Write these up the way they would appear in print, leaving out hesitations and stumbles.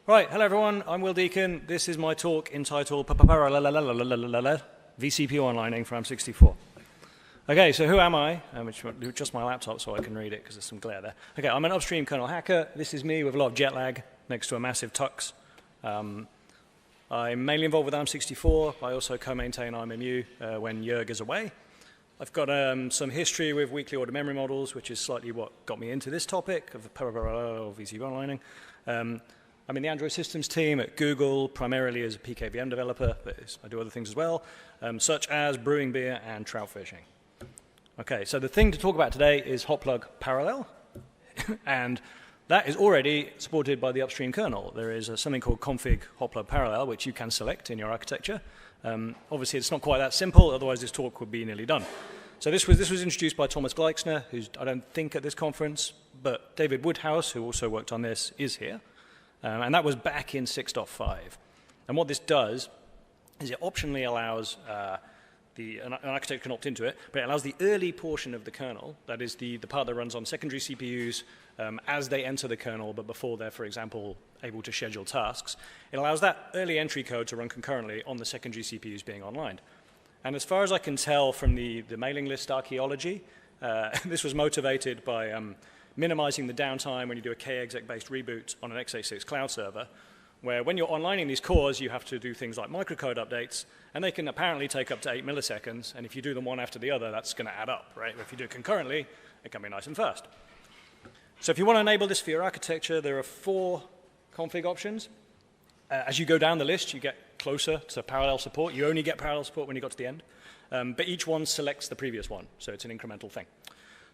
Right, hello everyone, I'm Will Deacon. This is my talk entitled PPaPaarraraallllelelelll, vCPU onlining for arm64. Okay, so who am I? Just my laptop so I can read it because there's some glare there. Okay, I'm an upstream kernel hacker. This is me with a lot of jet lag next to a massive tux. I'm mainly involved with arm64. I also co-maintain armmu when Jörg is away. I've got some history with weakly ordered memory models, which is slightly what got me into this topic of PPaPaarraraallllelelelll vCPU onlining. I'm in the Android systems team at Google, primarily as a PKVM developer, but I do other things as well, such as brewing beer and trout fishing. Okay, so the thing to talk about today is hotplug parallel, and that is already supported by the upstream kernel. There is something called config hotplug parallel, which you can select in your architecture. Obviously, it's not quite that simple, otherwise this talk would be nearly done. So this was introduced by Thomas Gleixner, who's, I don't think, at this conference, but David Woodhouse, who also worked on this, is here. And that was back in 6.5. And what this does is it optionally allows an architect can opt into it, but it allows the early portion of the kernel, that is the part that runs on secondary CPUs as they enter the kernel, but before they're, for example, able to schedule tasks. It allows that early entry code to run concurrently on the secondary CPUs being online. And as far as I can tell from the mailing list archaeology, this was motivated by minimizing the downtime when you do a kexec-based reboot on an x86 cloud server, where when you're onlining these cores, you have to do things like microcode updates, and they can apparently take up to 8 milliseconds, and if you do them one after the other, that's going to add up, right? If you do it concurrently, it can be nice and fast. So if you want to enable this for your architecture, there are 4 config options. As you go down the list, you get closer to parallel support. You only get parallel support when you got to the end, but each one selects the previous one, so it's an incremental thing.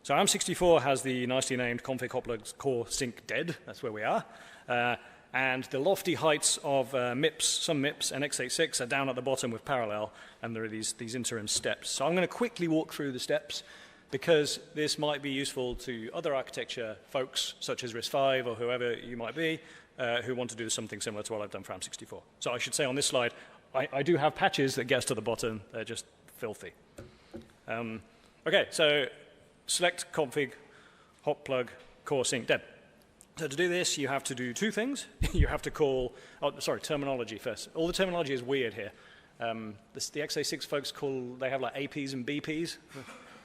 So arm64 has the nicely named config hotplug core sync dead, that's where we are, and the lofty heights of MIPS, some MIPS and x86 are down at the bottom with parallel, and there are these interim steps. So I'm going to quickly walk through the steps because this might be useful to other architecture folks, such as RISC-V or whoever you might be, who want to do something similar to what I've done for arm64. So I should say on this slide, I do have patches that get us to the bottom, they're just filthy. Okay, so select config hotplug core sync dead. So to do this, you have to do 2 things. You have to call, terminology first. All the terminology is weird here. The x86 folks they have like APs and BPs.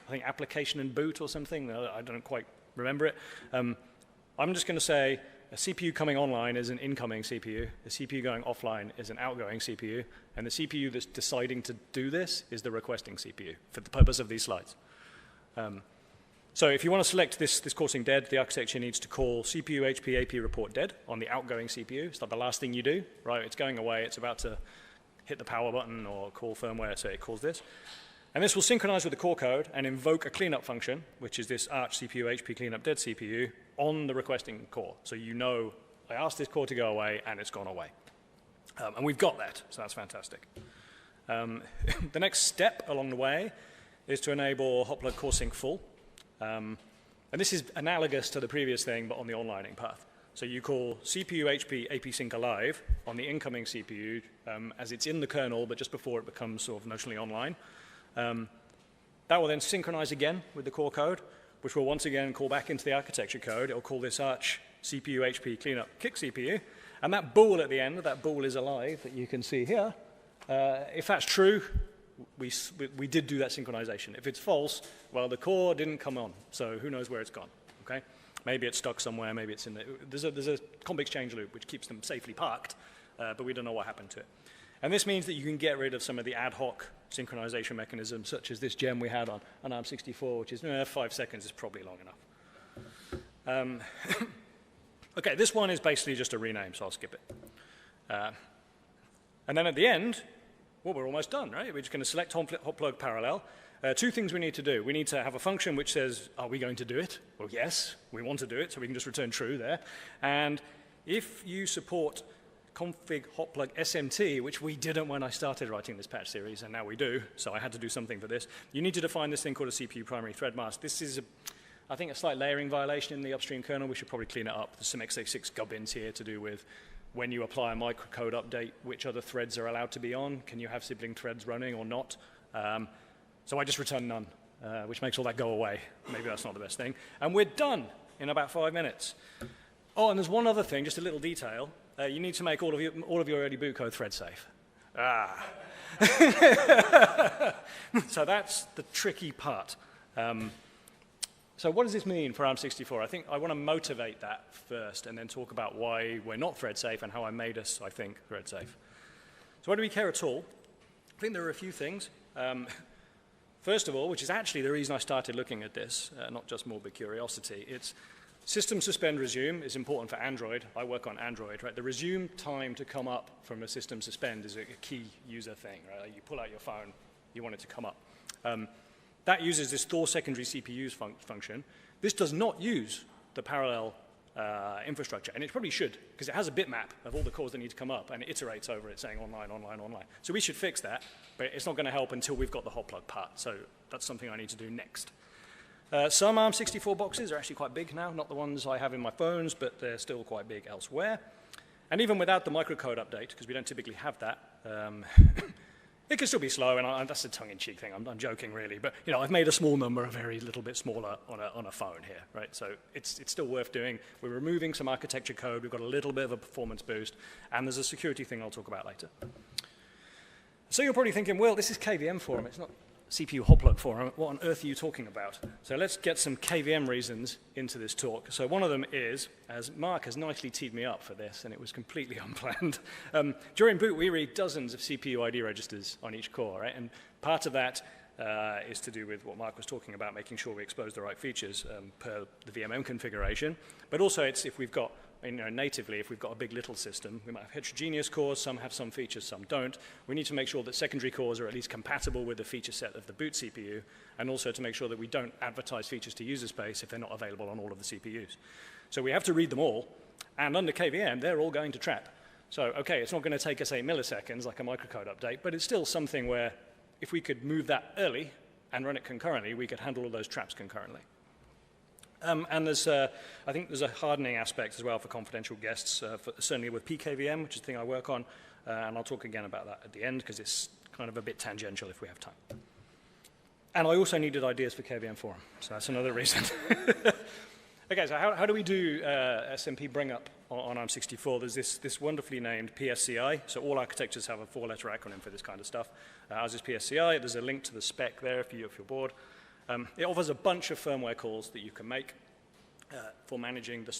I think application and boot or something. I don't quite remember it. I'm just going to say a CPU coming online is an incoming CPU. The CPU going offline is an outgoing CPU. And the CPU that's deciding to do this is the requesting CPU for the purpose of these slides. So if you want to select this core sync dead, the architecture needs to call CPU HP AP report dead on the outgoing CPU. It's like the last thing you do, right? It's going away. It's about to hit the power button or call firmware, so it calls this. And this will synchronize with the core code and invoke a cleanup function, which is this arch CPU HP cleanup dead CPU on the requesting core. So you know I asked this core to go away and it's gone away. And we've got that, so that's fantastic. The next step along the way is to enable hotplug core sync full. And this is analogous to the previous thing, but on the onlining path. So you call CPU HP AP sync alive on the incoming CPU as it's in the kernel, but just before it becomes sort of notionally online. That will then synchronize again with the core code, which will once again call back into the architecture code. It will call this arch CPU HP cleanup kick CPU. And that bool at the end, that bool is alive that you can see here. If that's true, we did do that synchronization. If it's false, well, the core didn't come on, so who knows where it's gone, okay? Maybe it's stuck somewhere, maybe it's in the... There's a comp exchange loop which keeps them safely parked, but we don't know what happened to it. And this means that you can get rid of some of the ad hoc synchronization mechanisms, such as this gem we had on arm64, which is 5 seconds is probably long enough. Okay, this one is basically just a rename, so I'll skip it. And then at the end, well, we're almost done, right? We're just going to select hotplug parallel. 2 things we need to do. We need to have a function which says, are we going to do it? Well, yes, we want to do it, so we can just return true there. And if you support config hotplug SMT, which we didn't when I started writing this patch series, and now we do, so I had to do something for this, you need to define this thing called a CPU primary thread mask. This is, I think, a slight layering violation in the upstream kernel. We should probably clean it up. There's some x86 gubbins here to do with when you apply a microcode update, which other threads are allowed to be on. Can you have sibling threads running or not? So I just return none, which makes all that go away. Maybe that's not the best thing. And we're done in about 5 minutes. Oh, and there's one other thing, just a little detail. you need to make all of your early boot code thread safe. Ah. So that's the tricky part. So what does this mean for ARM64? I think I want to motivate that first and then talk about why we're not thread safe and how I made us, I think, thread safe. So why do we care at all? I think there are a few things. First of all, which is actually the reason I started looking at this, not just morbid curiosity, it's system suspend resume is important for Android. I work on Android, right? The resume time to come up from a system suspend is a key user thing, right? Like you pull out your phone, you want it to come up. That uses this Thor secondary CPUs function. This does not use the parallel infrastructure, and it probably should, because it has a bitmap of all the cores that need to come up, and it iterates over it saying online, online, online. So we should fix that, but it's not going to help until we've got the hot plug part. So that's something I need to do next. Some ARM64 boxes are actually quite big now, not the ones I have in my phones, but they're still quite big elsewhere. And even without the microcode update, because we don't typically have that, it can still be slow, and that's a tongue-in-cheek thing. I'm joking, really. But you know, I've made a small number a very little bit smaller on a phone here, right? So it's still worth doing. We're removing some architecture code. We've got a little bit of a performance boost, and there's a security thing I'll talk about later. So you're probably thinking, well, this is KVM forum. It's not CPU hot plug forum. What on earth are you talking about? So let's get some KVM reasons into this talk. So one of them is, as Mark has nicely teed me up for this, and it was completely unplanned. During boot, we read dozens of CPU ID registers on each core, right? And part of that is to do with what Mark was talking about, making sure we expose the right features per the VMM configuration. But also, it's if we've got, you know, natively, if we've got a big little system, we might have heterogeneous cores, some have some features, some don't. We need to make sure that secondary cores are at least compatible with the feature set of the boot CPU, and also to make sure that we don't advertise features to user space if they're not available on all of the CPUs. So we have to read them all, and under KVM, they're all going to trap. So, okay, it's not going to take us 8 milliseconds like a microcode update, but it's still something where if we could move that early and run it concurrently, we could handle all those traps concurrently. And there's, I think there's a hardening aspect as well for confidential guests, certainly with PKVM, which is the thing I work on, and I'll talk again about that at the end because it's kind of a bit tangential if we have time. And I also needed ideas for KVM forum, so that's another reason. Okay, so how do we do SMP bring up on ARM64? There's this wonderfully named PSCI, so all architectures have a 4-letter acronym for this kind of stuff. Ours is PSCI. There's a link to the spec there if you're bored. It offers a bunch of firmware calls that you can make for managing the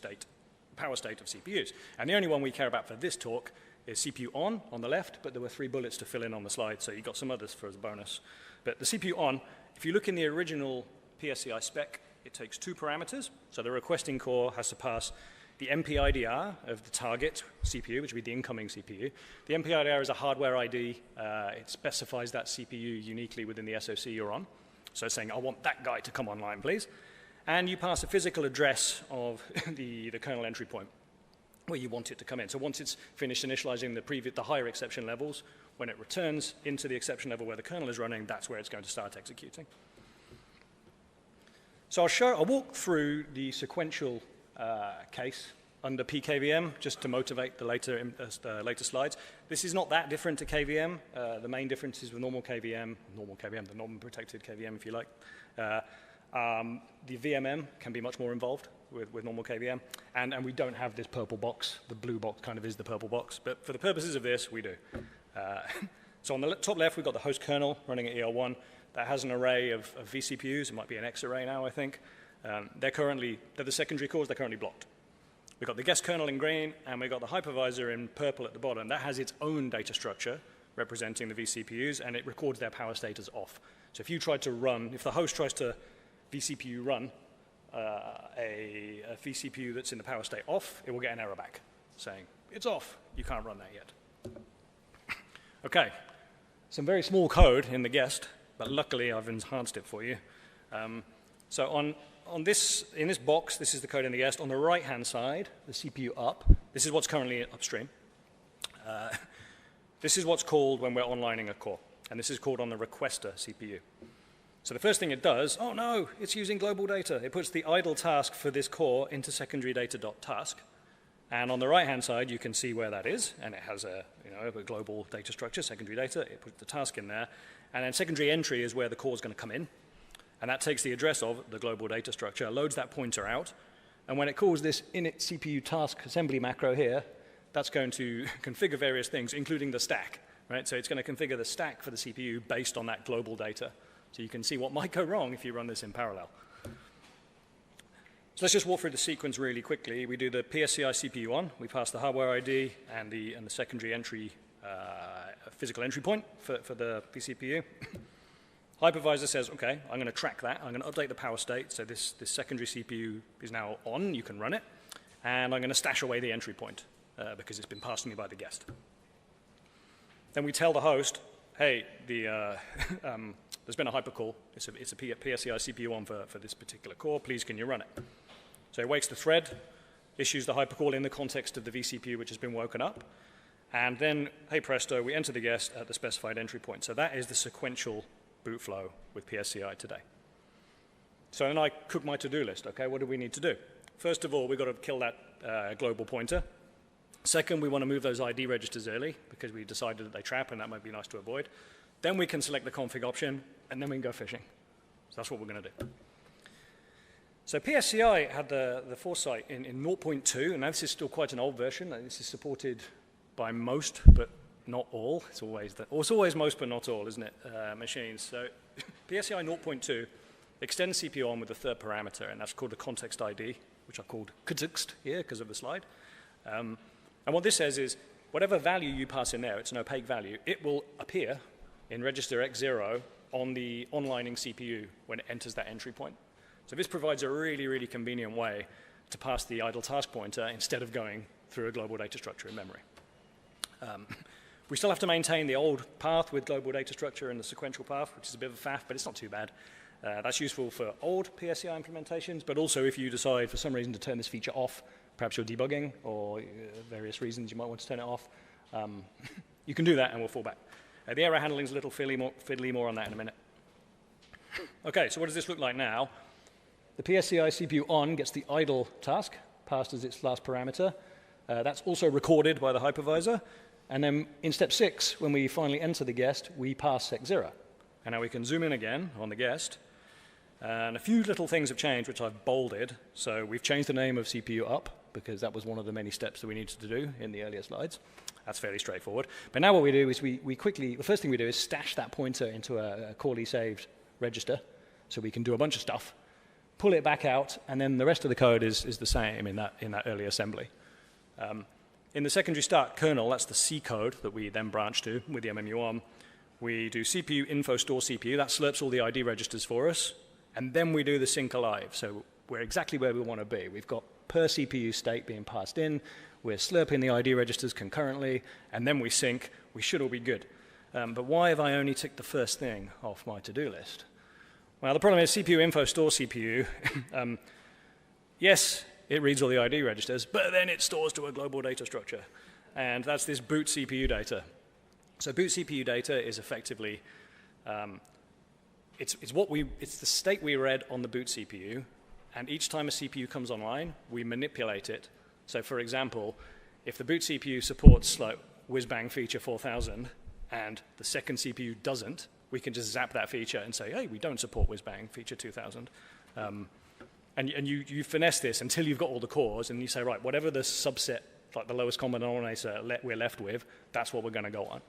power state of CPUs. And the only one we care about for this talk is CPU on the left, but there were 3 bullets to fill in on the slide, so you got some others for as a bonus. But the CPU on, if you look in the original PSCI spec, it takes 2 parameters. So the requesting core has to pass the MPIDR of the target CPU, which would be the incoming CPU. The MPIDR is a hardware ID. It specifies that CPU uniquely within the SoC you're on. So it's saying, I want that guy to come online, please. And you pass a physical address of the kernel entry point where you want it to come in. So once it's finished initializing the higher exception levels, when it returns into the exception level where the kernel is running, that's where it's going to start executing. So I'll walk through the sequential case under PKVM, just to motivate the later slides. This is not that different to KVM. The main difference is with normal KVM, the non-protected KVM, if you like. The VMM can be much more involved with normal KVM, and we don't have this purple box. The blue box kind of is the purple box, but for the purposes of this, we do. So on the top left, we've got the host kernel running at EL1. That has an array of vCPUs. It might be an X array now, I think. They're the secondary cores. They're currently blocked. We've got the guest kernel in green, and we've got the hypervisor in purple at the bottom. That has its own data structure representing the vCPUs, and it records their power state as off. So if you try to run, if the host tries to vCPU run a vCPU that's in the power state off, it will get an error back saying, it's off, you can't run that yet. Okay, some very small code in the guest, but luckily I've enhanced it for you. So in this box, this is the code in the guest. On the right-hand side, the CPU up, this is what's currently upstream. This is what's called when we're onlining a core, and this is called on the requester CPU. So the first thing it does, oh no, it's using global data. It puts the idle task for this core into secondary data.task, and on the right-hand side, you can see where that is, and it has a global data structure, secondary data. It puts the task in there, and then secondary entry is where the core is going to come in. And that takes the address of the global data structure, loads that pointer out, and when it calls this init CPU task assembly macro here, that's going to configure various things, including the stack, right? So it's going to configure the stack for the CPU based on that global data. So you can see what might go wrong if you run this in parallel. So let's just walk through the sequence really quickly. We do the PSCI CPU on. We pass the hardware ID and the secondary entry, physical entry point for the vCPU. Hypervisor says, OK, I'm going to track that. I'm going to update the power state. So this secondary CPU is now on. You can run it. And I'm going to stash away the entry point because it's been passed to me by the guest. Then we tell the host, hey, there's been a hypercall. It's a PSCI CPU on for this particular core. Please, can you run it? So it wakes the thread, issues the hypercall in the context of the vCPU, which has been woken up. And then, hey presto, we enter the guest at the specified entry point. So that is the sequential boot flow with PSCI today. So then I cook my to-do list. OK, what do we need to do? First of all, we've got to kill that global pointer. Second, we want to move those ID registers early because we decided that they trap, and that might be nice to avoid. Then we can select the config option, and then we can go fishing. So that's what we're going to do. So PSCI had the foresight in 0.2, and now this is still quite an old version. This is supported by most, but not all. It's always most, but not all, isn't it, machines? So PSCI 0.2 extends CPU on with the third parameter, and that's called the context ID, which I called context here because of the slide. And what this says is, whatever value you pass in there, it's an opaque value, it will appear in register X0 on the onlining CPU when it enters that entry point. So this provides a really, really convenient way to pass the idle task pointer instead of going through a global data structure in memory. We still have to maintain the old path with global data structure and the sequential path, which is a bit of a faff, but it's not too bad. That's useful for old PSCI implementations, but also if you decide for some reason to turn this feature off, perhaps you're debugging or various reasons you might want to turn it off, you can do that and we'll fall back. The error handling is a little fiddly, more on that in a minute. OK, so what does this look like now? The PSCI CPU on gets the idle task passed as its last parameter. That's also recorded by the hypervisor. And then in step 6, when we finally enter the guest, we pass X0. And now we can zoom in again on the guest. And a few little things have changed, which I've bolded. So we've changed the name of CPU up, because that was one of the many steps that we needed to do in the earlier slides. That's fairly straightforward. But now what we do is we quickly, the first thing we do is stash that pointer into a Corley saved register, so we can do a bunch of stuff, pull it back out, and then the rest of the code is the same in that early assembly. In the secondary start kernel, that's the C code that we then branch to with the MMU on. We do CPU info store CPU. That slurps all the ID registers for us. And then we do the sync alive. So we're exactly where we want to be. We've got per CPU state being passed in. We're slurping the ID registers concurrently. And then we sync. We should all be good. But why have I only ticked the first thing off my to-do list? Well, the problem is CPU info store CPU. Yes, it reads all the ID registers, but then it stores to a global data structure. And that's this boot CPU data. So boot CPU data is effectively, it's the state we read on the boot CPU, and each time a CPU comes online, we manipulate it. So for example, if the boot CPU supports like whiz-bang feature 4000, and the second CPU doesn't, we can just zap that feature and say, hey, we don't support whiz-bang feature 2000. And you finesse this until you've got all the cores, and you say, right, whatever the subset, like the lowest common denominator we're left with, that's what we're going to go on.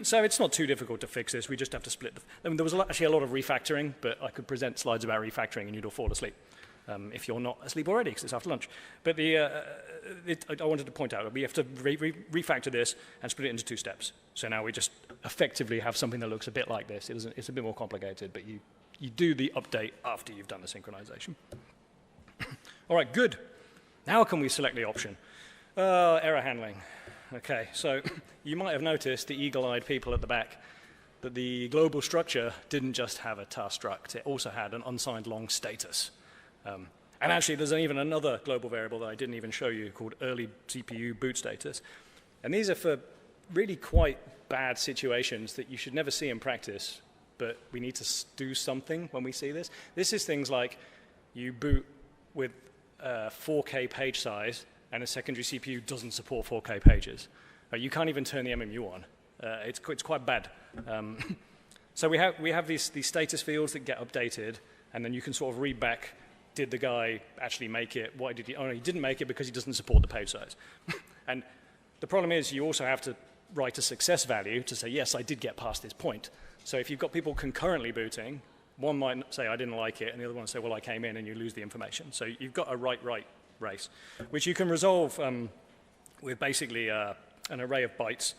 So it's not too difficult to fix this. We just have to split. There was actually a lot of refactoring, but I could present slides about refactoring, and you'd all fall asleep if you're not asleep already, because it's after lunch. But I wanted to point out that we have to refactor this and split it into 2 steps. So now we just effectively have something that looks a bit like this. It's a bit more complicated, but you do the update after you've done the synchronization. All right, good. Now can we select the option? Error handling. OK, so you might have noticed, the eagle-eyed people at the back, that the global structure didn't just have a task struct. It also had an unsigned long status. And actually, there's even another global variable that I didn't even show you called early CPU boot status. And these are for really quite bad situations that you should never see in practice, but we need to do something when we see this. This is things like you boot with 4K page size, and a secondary CPU doesn't support 4K pages. You can't even turn the MMU on. It's quite bad. So we have these status fields that get updated, and then you can sort of read back did the guy actually make it? Why did he? Oh, no, he didn't make it because he doesn't support the page size. And the problem is you also have to write a success value to say, yes, I did get past this point. So if you've got people concurrently booting, one might say, I didn't like it, and the other one say, well, I came in, and you lose the information. So you've got a right-right race, which you can resolve with basically an array of bytes.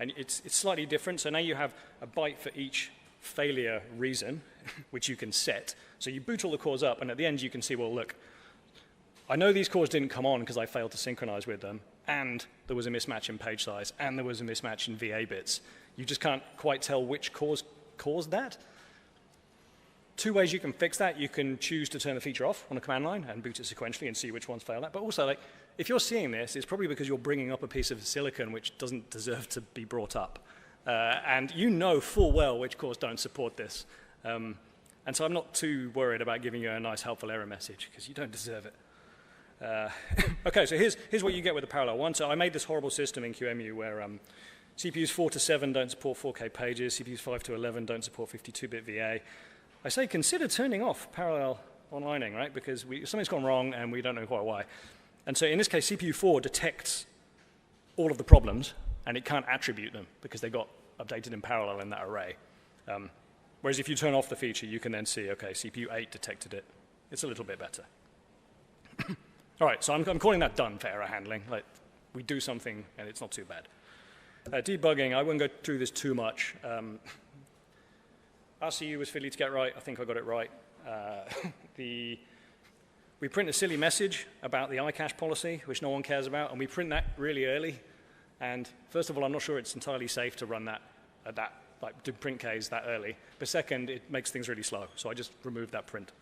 And it's slightly different. So now you have a byte for each failure reason, which you can set. So you boot all the cores up, and at the end you can see, well, look, I know these cores didn't come on because I failed to synchronize with them, and there was a mismatch in page size, and there was a mismatch in VA bits. You just can't quite tell which cores caused that. Two ways you can fix that. You can choose to turn the feature off on a command line and boot it sequentially and see which ones failed that. But also, like, if you're seeing this, it's probably because you're bringing up a piece of silicon which doesn't deserve to be brought up. And you know full well which cores don't support this. And so I'm not too worried about giving you a nice, helpful error message, because you don't deserve it. OK, so here's what you get with the parallel one. So I made this horrible system in QEMU where CPUs 4 to 7 don't support 4K pages, CPUs 5 to 11 don't support 52-bit VA. I say consider turning off parallel onlining, right? Because something's gone wrong and we don't know quite why. And so in this case, CPU 4 detects all of the problems, and it can't attribute them because they got updated in parallel in that array. Whereas if you turn off the feature, you can then see, OK, CPU 8 detected it. It's a little bit better. All right, so I'm calling that done for error handling. Like, we do something, and it's not too bad. Debugging, I won't go through this too much. RCU was fiddly to get right. I think I got it right. We print a silly message about the iCache policy, which no one cares about, and we print that really early. And first of all, I'm not sure it's entirely safe to run that at that, like, do print Ks that early. But second, it makes things really slow. So I just removed that print.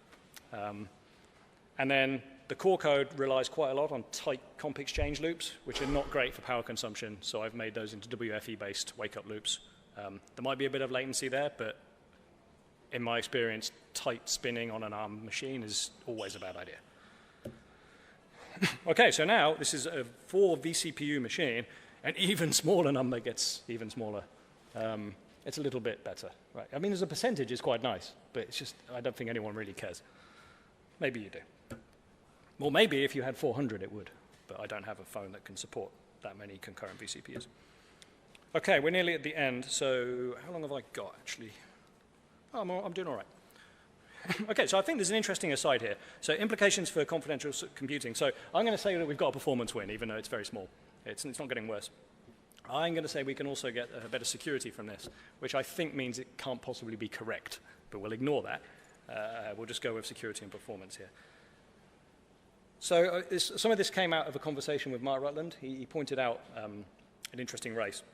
And then the core code relies quite a lot on tight comp exchange loops, which are not great for power consumption. So I've made those into WFE-based wake-up loops. There might be a bit of latency there, but in my experience, tight spinning on an ARM machine is always a bad idea. OK, so now this is a 4 vCPU machine. An even smaller number gets even smaller. It's a little bit better. Right? I mean, as a percentage, it's quite nice. But it's just, I don't think anyone really cares. Maybe you do. Well, maybe if you had 400, it would. But I don't have a phone that can support that many concurrent vCPUs. OK, we're nearly at the end. So how long have I got, actually? Oh, I'm doing all right. OK, so I think there's an interesting aside here. So implications for confidential computing. So I'm going to say that we've got a performance win, even though it's very small. It's not getting worse. I'm going to say we can also get better security from this, which I think means it can't possibly be correct. But we'll ignore that. We'll just go with security and performance here. So some of this came out of a conversation with Mark Rutland. He pointed out an interesting race.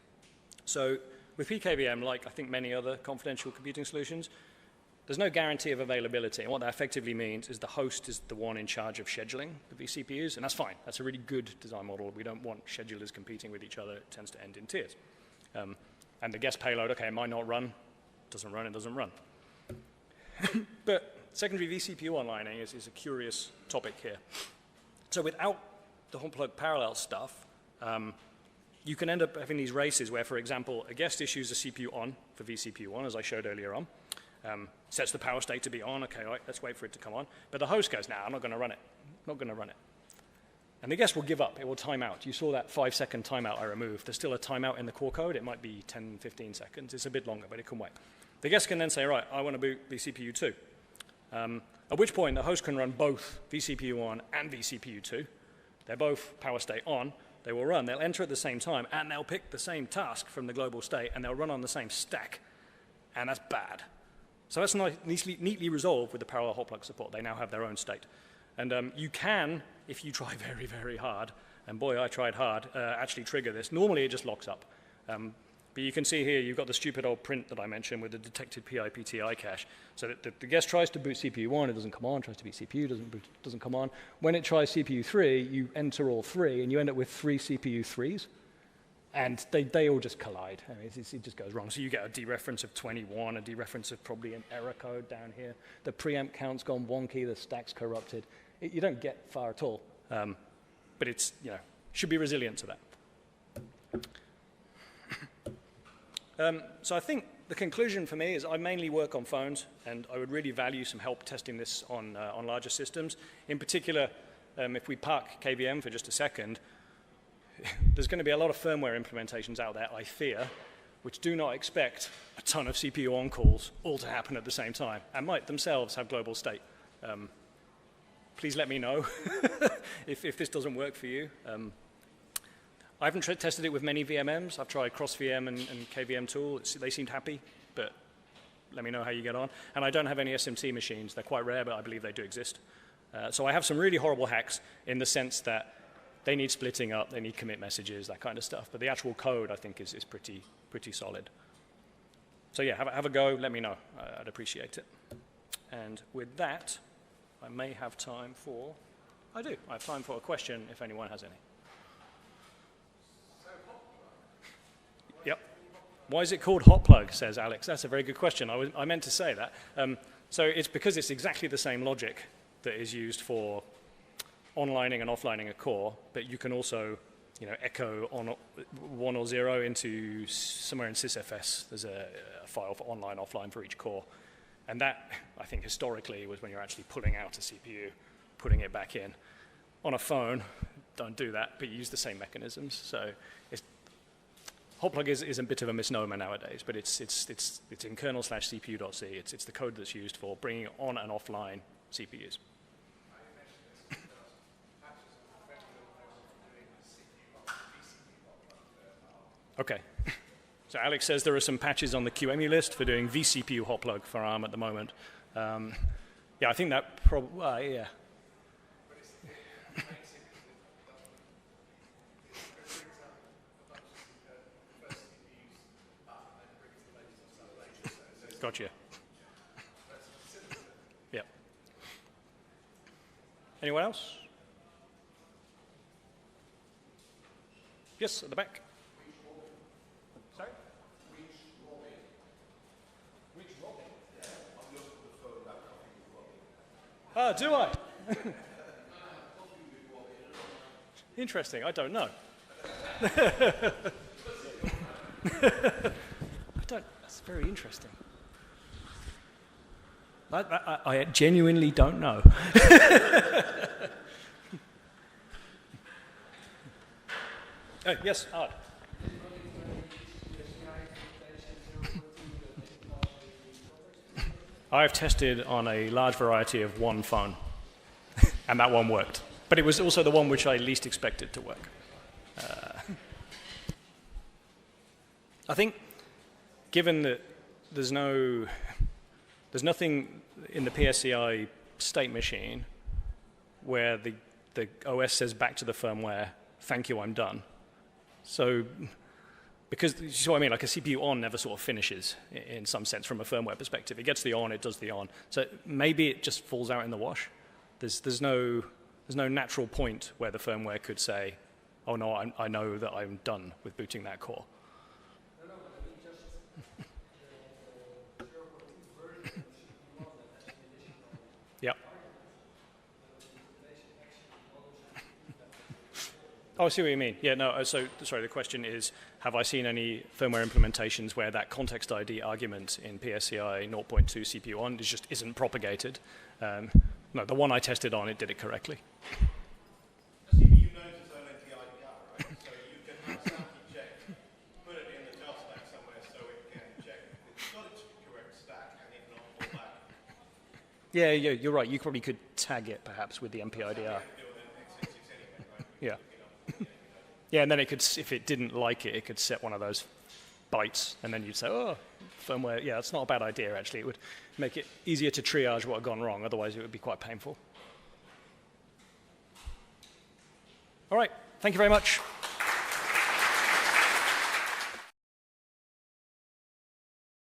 So with PKVM, like I think many other confidential computing solutions, there's no guarantee of availability. And what that effectively means is the host is the one in charge of scheduling the vCPUs, and that's fine. That's a really good design model. We don't want schedulers competing with each other. It tends to end in tears. And the guest payload, OK, it might not run. Doesn't run, it doesn't run. But secondary vCPU onlining is a curious topic here. So without the hot plug parallel stuff, you can end up having these races where, for example, a guest issues a CPU on for vCPU1, as I showed earlier on. Sets the power state to be on. OK, all right, let's wait for it to come on. But the host goes, I'm not going to run it. Not going to run it. And the guest will give up. It will time out. You saw that 5-second timeout I removed. There's still a timeout in the core code. It might be 10, 15 seconds. It's a bit longer, but it can wait. The guest can then say, right, I want to boot vCPU2. At which point, the host can run both vCPU1 and vCPU2. They're both power state on. They will run. They'll enter at the same time, and they'll pick the same task from the global state, and they'll run on the same stack. And that's bad. So that's neatly resolved with the parallel hot plug support. They now have their own state. And you can, if you try very, very hard, and boy, I tried hard, actually trigger this. Normally, it just locks up. But you can see here, you've got the stupid old print that I mentioned with the detected PIPTI cache. So that the guest tries to boot CPU1, it doesn't come on. Tries to boot CPU, doesn't come on. When it tries CPU3, you enter all 3, and you end up with 3 CPU3s. And they all just collide. I mean, it just goes wrong. So you get a dereference of 21, a dereference of probably an error code down here. The preempt count's gone wonky, the stack's corrupted. You don't get far at all. But it's, should be resilient to that. So I think the conclusion for me is I mainly work on phones, and I would really value some help testing this on larger systems. In particular, if we park KVM for just a second, there's going to be a lot of firmware implementations out there, I fear, which do not expect a ton of CPU on-calls all to happen at the same time, and might themselves have global state. Please let me know if this doesn't work for you. I haven't tested it with many VMMs. I've tried CrossVM and KVM tool. They seemed happy, but let me know how you get on. And I don't have any SMT machines. They're quite rare, but I believe they do exist. So I have some really horrible hacks in the sense that they need splitting up, they need commit messages, that kind of stuff. But the actual code, I think, is pretty solid. So yeah, have a go. Let me know. I'd appreciate it. And with that, I may have time for... I have time for a question if anyone has any. Yep. Why is it called hot plug, says Alex. That's a very good question. I meant to say that. So it's because it's exactly the same logic that is used for onlining and offlining a core, but you can also echo on 1 or 0 into somewhere in sysfs. There's a file for online, offline for each core. And that, I think, historically was when you're actually pulling out a CPU, putting it back in. On a phone, don't do that, but you use the same mechanisms. So hot plug is a bit of a misnomer nowadays, but it's in kernel/cpu.c. It's the code that's used for bringing on and offline CPUs. Okay. So Alex says there are some patches on the QEMU list for doing vCPU hot plug for ARM at the moment. Yeah, I think that probably, yeah. Gotcha. Yeah. Anyone else? Yes, at the back. Sorry? Ah, do I? Interesting, I don't know. That's very interesting. I genuinely don't know. Yes, Art. I've tested on a large variety of one phone, and that one worked. But it was also the one which I least expected to work. I think, given that there's nothing in the PSCI state machine where the OS says back to the firmware, thank you, I'm done. So, because, you see what I mean, like a CPU on never sort of finishes in some sense from a firmware perspective. It gets the on, it does the on. So maybe it just falls out in the wash. There's no natural point where the firmware could say, oh no, I know that I'm done with booting that core. Yep. Oh, I see what you mean. Yeah, no, so, sorry, the question is, have I seen any firmware implementations where that context ID argument in PSCI 0.2 CPU on just isn't propagated? No, the one I tested on, it did it correctly. The CPU knows its own NPIDR, right? So you can have sample check, put it in the job stack somewhere so it can check if it's got its correct stack and if not, pull back. Yeah, you're right. You probably could tag it perhaps with the NPIDR. Yeah. Yeah, and then it could, if it didn't like it, it could set one of those bytes, and then you'd say, oh, firmware, yeah, that's not a bad idea, actually. It would make it easier to triage what had gone wrong, otherwise it would be quite painful. All right, thank you very much.